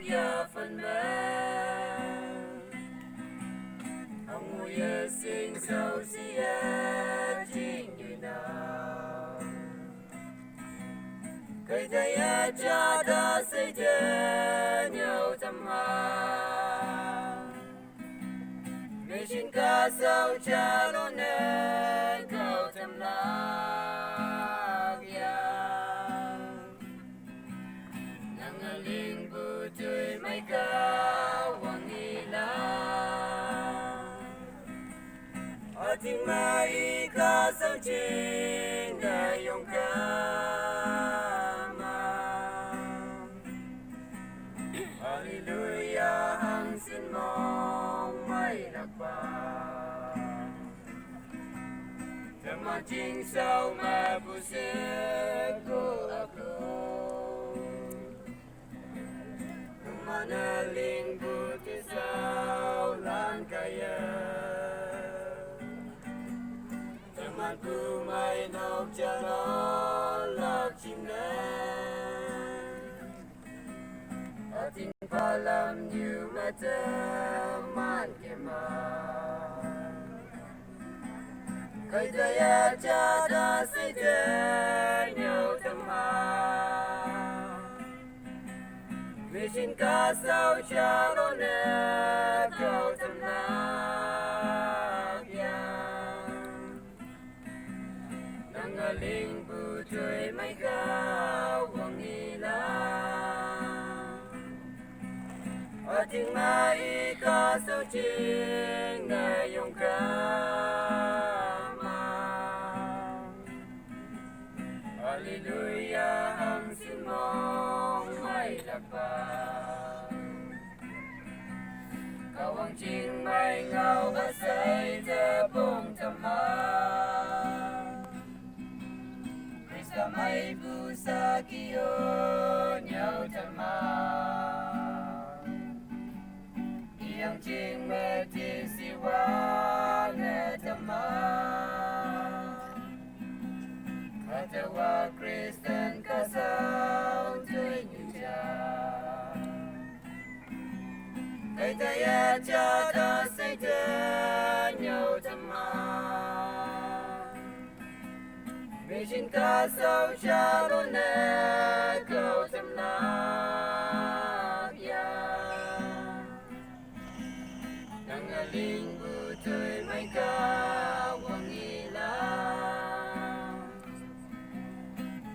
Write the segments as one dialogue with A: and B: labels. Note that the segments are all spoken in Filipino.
A: ya phần mẹ ông ngồi sinh sâu xia chính như nào cây tay cha ta xây thế nhau tâm hà người xin ca sao cha lo nên cầu tâm lạc ya nang aling butoy may kawang ila ating maika chính đại勇Hallelujah, hang xin mong may lakbang Tamating sao mapusip ko ako Manaling buti sao lang kaya Taman ko may nagjalolak chinan Ating palam niyo mataman keman Kay daya jada say niyo taman Mission ka sao charo na kau tamnak yan Nangaling butoy may kawang ilang Ating maikasaw ching ngayong kamang Hallelujah, ang sinmong may lakbang Kawang ching may ngao asay tabong tamang Krista may busa kiyo nyaw tamang Yang ching mati siwa na tamang Katawa Kristen kasaw tuwing ujan Kay daya jada say danyaw tamang Mission kasaw charo na kau tamnak yan Nangaling butoy may kawang ilang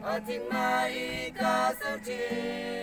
A: Ating maikasaw ching